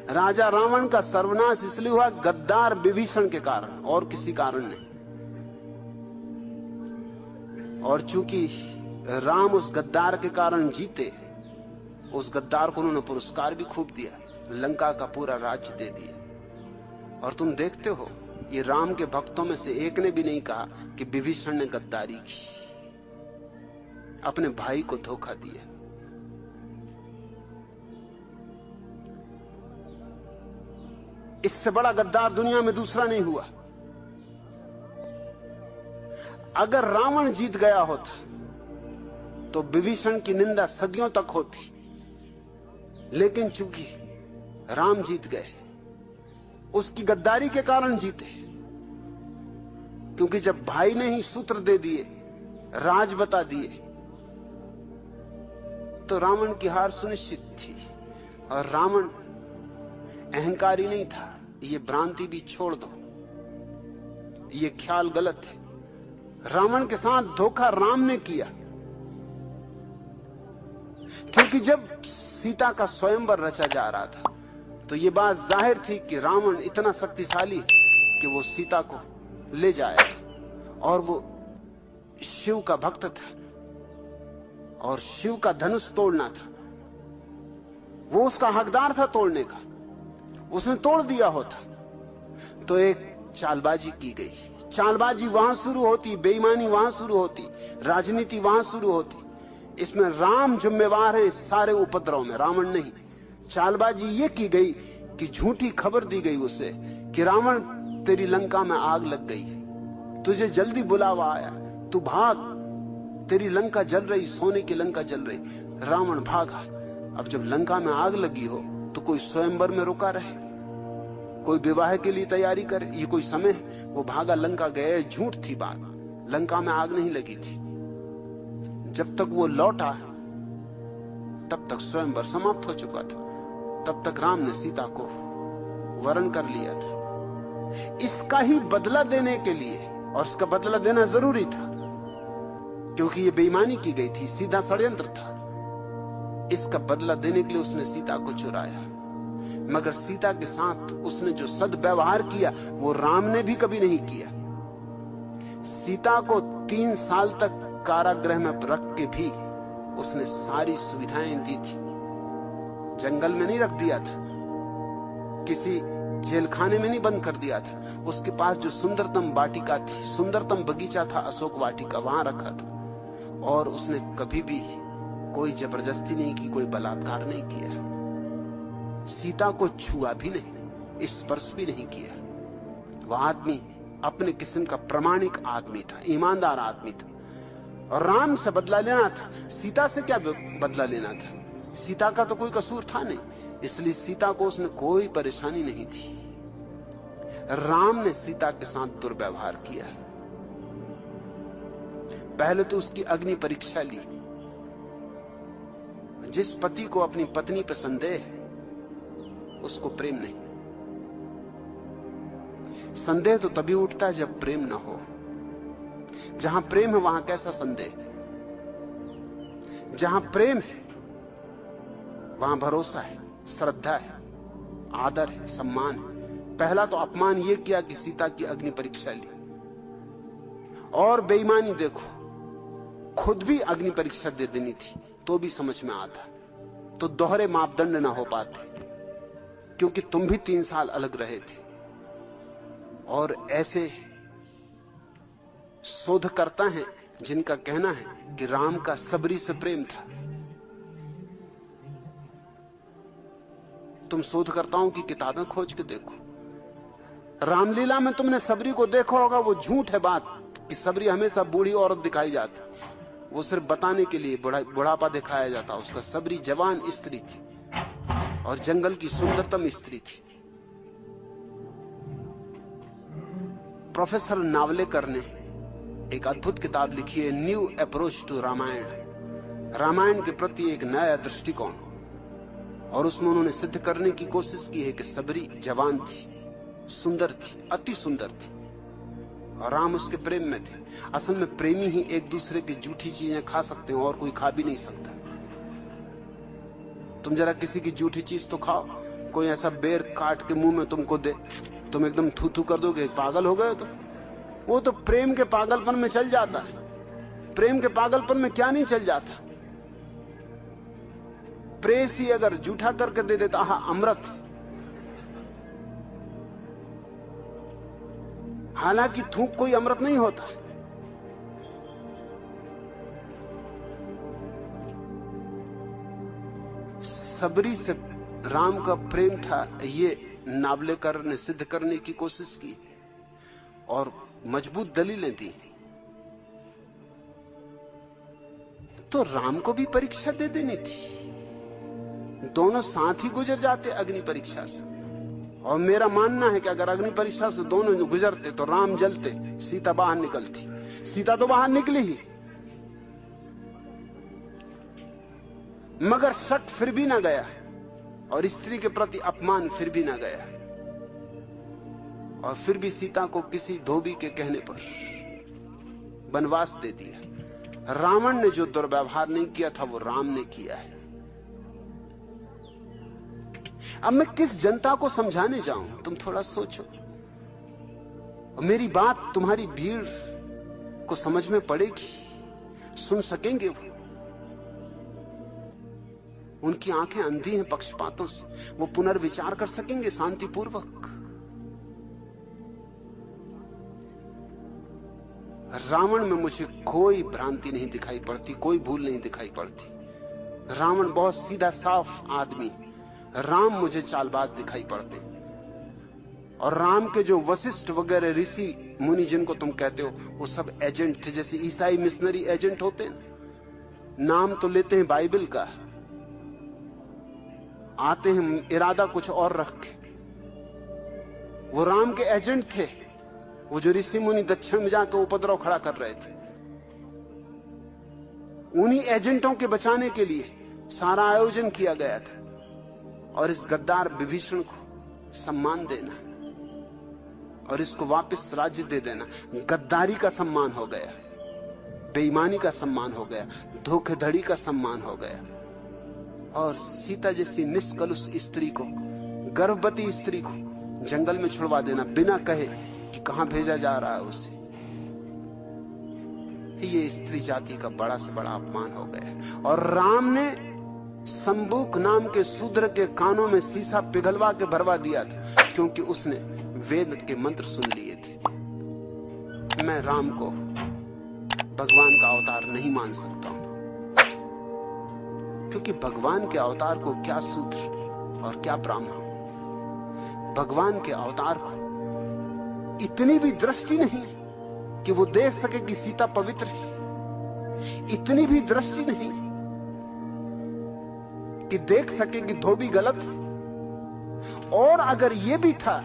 राजा रावण का सर्वनाश इसलिए हुआ गद्दार विभीषण के कारण, और किसी कारण नहीं। और चूंकि राम उस गद्दार के कारण जीते, उस गद्दार को उन्होंने पुरस्कार भी खूब दिया, लंका का पूरा राज्य दे दिया। और तुम देखते हो, ये राम के भक्तों में से एक ने भी नहीं कहा कि विभीषण ने गद्दारी की, अपने भाई को धोखा दिया। इससे बड़ा गद्दार दुनिया में दूसरा नहीं हुआ। अगर रावण जीत गया होता तो विभीषण की निंदा सदियों तक होती, लेकिन चूंकि राम जीत गए, उसकी गद्दारी के कारण जीते। क्योंकि जब भाई ने ही सूत्र दे दिए, राज बता दिए, तो रावण की हार सुनिश्चित थी। और रावण अहंकारी नहीं था, ये भ्रांति भी छोड़ दो, ये ख्याल गलत है। रावण के साथ धोखा राम ने किया, क्योंकि जब सीता का स्वयंवर रचा जा रहा था तो ये बात जाहिर थी कि रावण इतना शक्तिशाली कि वो सीता को ले जाए, और वो शिव का भक्त था और शिव का धनुष तोड़ना था, वो उसका हकदार था तोड़ने का। उसने तोड़ दिया होता तो एक चालबाजी की गई। चालबाजी वहां शुरू होती, बेईमानी वहां शुरू होती, राजनीति वहां शुरू होती। इसमें राम जिम्मेवार है इस सारे उपद्रव में, रावण नहीं। चालबाजी ये की गई कि झूठी खबर दी गई उसे कि रावण तेरी लंका में आग लग गई, तुझे जल्दी बुलावा आया, तू भाग, तेरी लंका जल रही, सोने की लंका जल रही। रावण भागा। अब जब लंका में आग लगी हो तो कोई स्वयंवर में रुका रहे, कोई विवाह के लिए तैयारी करे, ये कोई समय है? वो भागा, लंका गए। झूठ थी बात, लंका में आग नहीं लगी थी। जब तक वो लौटा तब तक स्वयंवर समाप्त हो चुका था, तब तक राम ने सीता को वरण कर लिया था। इसका ही बदला देने के लिए, और इसका बदला देना जरूरी था क्योंकि ये बेईमानी की गई थी, सीधा षड्यंत्र था। इसका बदला देने के लिए उसने सीता को चुराया, मगर सीता के साथ उसने जो सद्व्यवहार किया वो राम ने भी कभी नहीं किया। सीता को 3 साल तक कारागृह में रख के भी उसने सारी सुविधाएं दी थी। जंगल में नहीं रख दिया था, किसी जेलखाने में नहीं बंद कर दिया था। उसके पास जो सुंदरतम वाटिका थी, सुंदरतम बगीचा था अशोक वाटिका, वहां रखा था। और उसने कभी भी कोई जबरदस्ती नहीं की, कोई बलात्कार नहीं किया, सीता को छुआ भी नहीं, स्पर्श भी नहीं किया। वह आदमी अपने किस्म का प्रामाणिक आदमी था, ईमानदार आदमी था। और राम से बदला लेना था, सीता से क्या बदला लेना था? सीता का तो कोई कसूर था नहीं, इसलिए सीता को उसने कोई परेशानी नहीं थी। राम ने सीता के साथ दुर्व्यवहार किया। पहले तो उसकी अग्नि परीक्षा ली। जिस पति को अपनी पत्नी पर संदेह, उसको प्रेम नहीं। संदेह तो तभी उठता है जब प्रेम ना हो। जहां प्रेम है वहां कैसा संदेह? जहां प्रेम है वहां भरोसा है, श्रद्धा है, आदर है, सम्मान है। पहला तो अपमान यह किया कि सीता की अग्नि परीक्षा ली। और बेईमानी देखो, खुद भी अग्नि परीक्षा दे देनी थी तो भी समझ में आता, तो दोहरे मापदंड ना हो पाते, क्योंकि तुम भी 3 साल अलग रहे थे। और ऐसे शोधकर्ता हैं जिनका कहना है कि राम का सबरी से प्रेम था। तुम शोधकर्ताओं की किताबें खोज के देखो, रामलीला में तुमने सबरी को देखा होगा। वो झूठ है बात कि सबरी हमेशा बूढ़ी औरत दिखाई जाती, वो सिर्फ बताने के लिए बुढ़ापा दिखाया जाता उसका। सबरी जवान स्त्री थी और जंगल की सुंदरतम स्त्री थी। प्रोफेसर नावलेकर ने एक अद्भुत किताब लिखी है, new approach to Ramayana, Ramayana के प्रति एक नया दृष्टिकोण। और उसमें उन्होंने सिद्ध करने की कोशिश की है कि सबरी जवान थी, सुंदर थी, अति सुंदर थी, और राम उसके प्रेम में थे। असल में प्रेमी ही एक दूसरे की झूठी चीजें खा सकते हैं, और कोई खा भी नहीं सकता। तुम जरा किसी की झूठी चीज तो खाओ, कोई ऐसा बेर काट के मुंह में तुमको दे, तुम एकदम थू थू कर दोगे, पागल हो गए तो? वो तो प्रेम के पागलपन में चल जाता है। प्रेम के पागलपन में क्या नहीं चल जाता। प्रेसी अगर जूठा करके दे देता, आहा अमृत। हालांकि थूक कोई अमृत नहीं होता। सबरी से राम का प्रेम था, ये नावलेकर ने सिद्ध करने की कोशिश की और मजबूत दलीलें दी। तो राम को भी परीक्षा दे देनी थी। दोनों साथ ही गुजर जाते अग्नि परीक्षा से। और मेरा मानना है कि अगर अग्नि परीक्षा से दोनों गुजरते तो राम जलते, सीता बाहर निकलती। सीता तो बाहर निकली ही, मगर शक फिर भी ना गया और स्त्री के प्रति अपमान फिर भी ना गया। और फिर भी सीता को किसी धोबी के कहने पर वनवास दे दिया। रावण ने जो दुर्व्यवहार नहीं किया था वो राम ने किया है। अब मैं किस जनता को समझाने जाऊं, तुम थोड़ा सोचो। मेरी बात तुम्हारी भीड़ को समझ में पड़ेगी, सुन सकेंगे वो। उनकी आंखें अंधी हैं पक्षपातों से, वो पुनर्विचार कर सकेंगे शांतिपूर्वक। रावण में मुझे कोई भ्रांति नहीं दिखाई पड़ती, कोई भूल नहीं दिखाई पड़ती। रावण बहुत सीधा साफ आदमी। राम मुझे चालबाज दिखाई पड़ते। और राम के जो वशिष्ठ वगैरह ऋषि मुनि जिनको तुम कहते हो, वो सब एजेंट थे, जैसे ईसाई मिशनरी एजेंट होते हैं। नाम तो लेते हैं बाइबल का, आते हैं इरादा कुछ और रख के। वो राम के एजेंट थे, वो जो ऋषि मुनि दक्षिण में जाकर उपद्रव खड़ा कर रहे थे। उन्हीं एजेंटों के बचाने के लिए सारा आयोजन किया गया था। और इस गद्दार विभीषण को सम्मान देना और इसको वापस राज्य दे देना, गद्दारी का सम्मान हो गया, बेईमानी का सम्मान हो गया, धोखेधड़ी का सम्मान हो गया। और सीता जैसी निष्कलुष स्त्री को, गर्भवती स्त्री को जंगल में छुड़वा देना बिना कहे कि कहां भेजा जा रहा है उसे। ये स्त्री जाति का बड़ा से बड़ा अपमान हो गया। और राम ने संबुक नाम के शूद्र के कानों में शीशा पिघलवा के भरवा दिया था, क्योंकि उसने वेद के मंत्र सुन लिए थे। मैं राम को भगवान का अवतार नहीं मान सकता हूं, क्योंकि भगवान के अवतार को क्या शूद्र और क्या ब्राह्मण। भगवान के अवतार को इतनी भी दृष्टि नहीं कि वो देख सके कि सीता पवित्र है, इतनी भी दृष्टि नहीं कि देख सके कि धोबी गलत है। और अगर ये भी था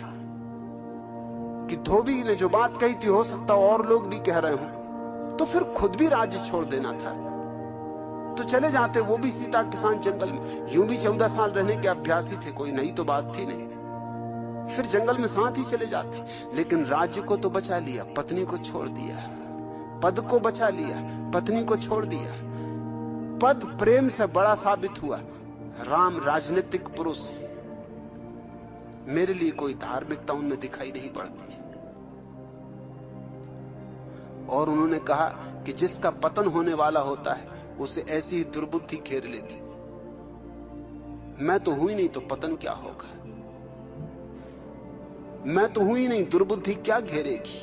कि धोबी ने जो बात कही थी हो सकता और लोग भी कह रहे हो, तो फिर खुद भी राज्य छोड़ देना था, तो चले जाते वो भी सीता के साथ जंगल में। यूं भी 14 साल रहने के अभ्यासी थे, कोई नई तो बात थी नहीं। फिर जंगल में साथ ही चले जाते। लेकिन राज्य को तो बचा लिया, पत्नी को छोड़ दिया। पद को बचा लिया, पत्नी को छोड़ दिया। पद प्रेम से बड़ा साबित हुआ। राम राजनीतिक पुरुष है, मेरे लिए कोई धार्मिकता उनमें दिखाई नहीं पड़ती। और उन्होंने कहा कि जिसका पतन होने वाला होता है उसे ऐसी ही दुर्बुद्धि घेर लेती। मैं तो हुई नहीं तो पतन क्या होगा, मैं तो हुई नहीं, दुर्बुद्धि क्या घेरेगी।